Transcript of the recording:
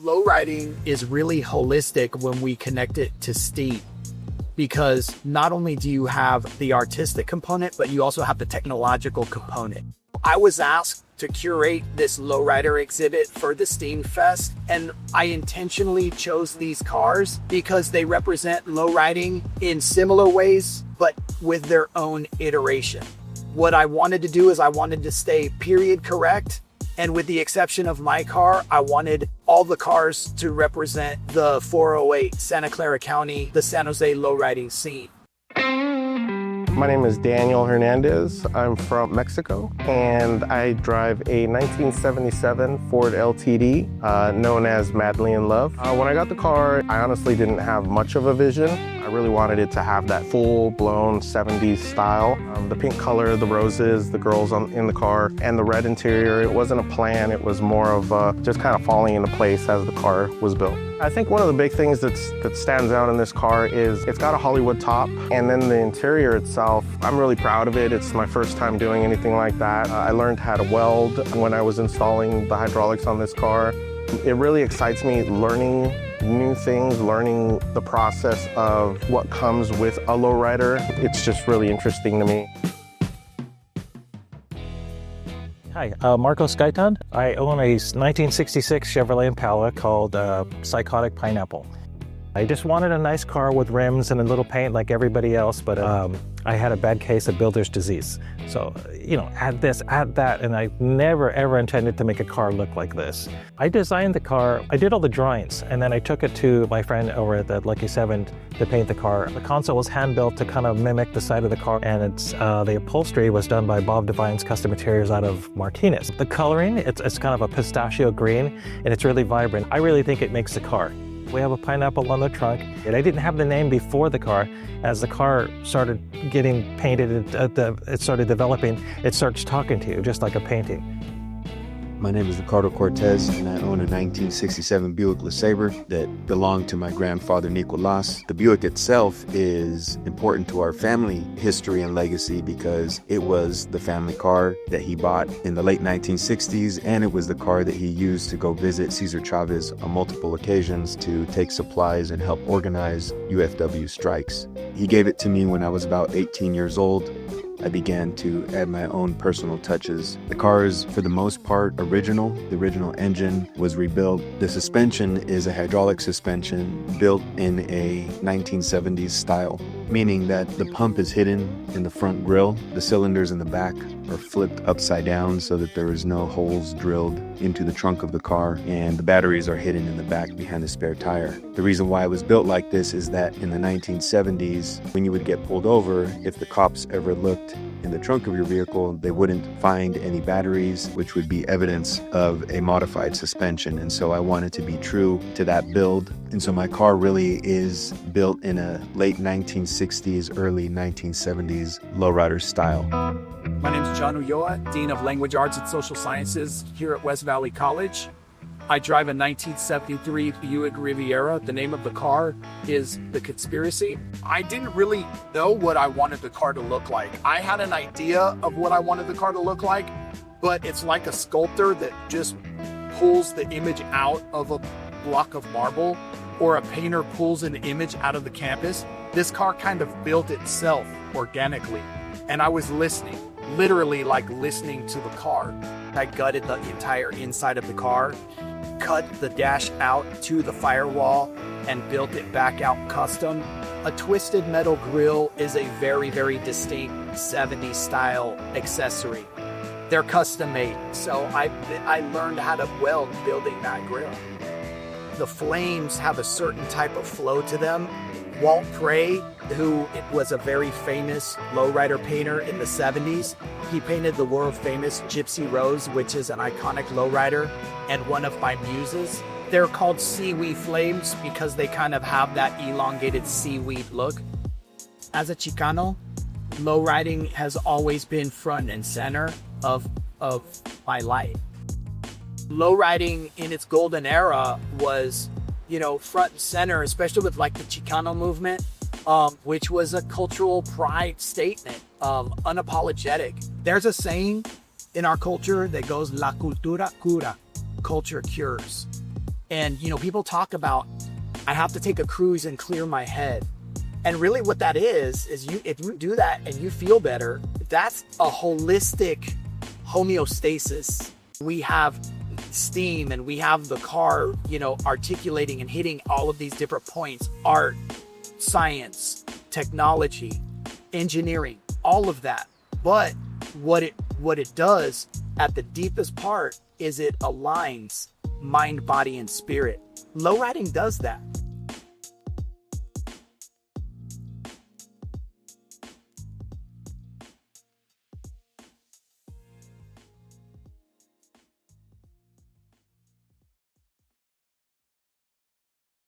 Lowriding is really holistic when we connect it to state, because not only do you have the artistic component, but you also have the technological component. I was asked to curate this lowrider exhibit for the Steam Fest, and I intentionally chose these cars because they represent lowriding in similar ways, but with their own iteration. What I wanted to do is I wanted to stay period correct, and with the exception of my car, I wanted all the cars to represent the 408 Santa Clara County, the San Jose lowriding scene. My name is Daniel Hernandez. I'm from Mexico, and I drive a 1977 Ford LTD, known as Madly in Love. When I got the car, I honestly didn't have much of a vision. I really wanted it to have that full-blown 70s style. The pink color, the roses, the girls in the car, and the red interior. It wasn't a plan. It was more of just kind of falling into place as the car was built. I think one of the big things that stands out in this car is it's got a Hollywood top, and then the interior itself, I'm really proud of it. It's my first time doing anything like that. I learned how to weld when I was installing the hydraulics on this car. It really excites me learning new things, learning the process of what comes with a lowrider. It's just really interesting to me. Hi, Marcos Gaitan. I own a 1966 Chevrolet Impala called Psychotic Pineapple. I just wanted a nice car with rims and a little paint like everybody else, but I had a bad case of builder's disease. So, add this, add that, and I never ever intended to make a car look like this. I designed the car, I did all the drawings, and then I took it to my friend over at the Lucky 7 to paint the car. The console was hand-built to kind of mimic the side of the car, and the upholstery was done by Bob Devine's Custom Materials out of Martinez. The coloring, it's kind of a pistachio green, and it's really vibrant. I really think it makes the car. We have a pineapple on the trunk, and I didn't have the name before the car. As the car started getting painted, it started developing, it starts talking to you, just like a painting. My name is Ricardo Cortez, and I own a 1967 Buick LeSabre that belonged to my grandfather, Nicolas. The Buick itself is important to our family history and legacy because it was the family car that he bought in the late 1960s, and it was the car that he used to go visit Cesar Chavez on multiple occasions to take supplies and help organize UFW strikes. He gave it to me when I was about 18 years old. I began to add my own personal touches. The car is, for the most part, original. The original engine was rebuilt. The suspension is a hydraulic suspension built in a 1970s style, meaning that the pump is hidden in the front grille. The cylinders in the back are flipped upside down so that there is no holes drilled into the trunk of the car, and the batteries are hidden in the back behind the spare tire. The reason why it was built like this is that in the 1970s, when you would get pulled over, if the cops ever looked in the trunk of your vehicle, they wouldn't find any batteries, which would be evidence of a modified suspension. And so I wanted to be true to that build. And so my car really is built in a late 1960s, early 1970s lowrider style. My name is John Ulloa, Dean of Language Arts and Social Sciences here at West Valley College. I drive a 1973 Buick Riviera. The name of the car is The Conspiracy. I didn't really know what I wanted the car to look like. I had an idea of what I wanted the car to look like, but it's like a sculptor that just pulls the image out of a block of marble, or a painter pulls an image out of the canvas. This car kind of built itself organically, and I was listening, literally like listening to the car. I gutted the entire inside of the car, cut the dash out to the firewall, and built it back out custom. A twisted metal grille is a very, very distinct 70s style accessory. They're custom made, so I learned how to weld building that grille. The flames have a certain type of flow to them. Walt Prey, who was a very famous lowrider painter in the 70s, he painted the world famous Gypsy Rose, which is an iconic lowrider and one of my muses. They're called seaweed flames because they kind of have that elongated seaweed look. As a Chicano, lowriding has always been front and center of my life. Lowriding in its golden era was, front and center, especially with like the Chicano movement, which was a cultural pride statement, unapologetic. There's a saying in our culture that goes, La cultura cura, culture cures. And, you know, people talk about, I have to take a cruise and clear my head. And really what that is if you do that and you feel better, that's a holistic homeostasis. We have steam and we have the car, you know, articulating and hitting all of these different points, art, science, technology, engineering, all of that. But what it does at the deepest part is it aligns mind, body, and spirit. Lowriding does that.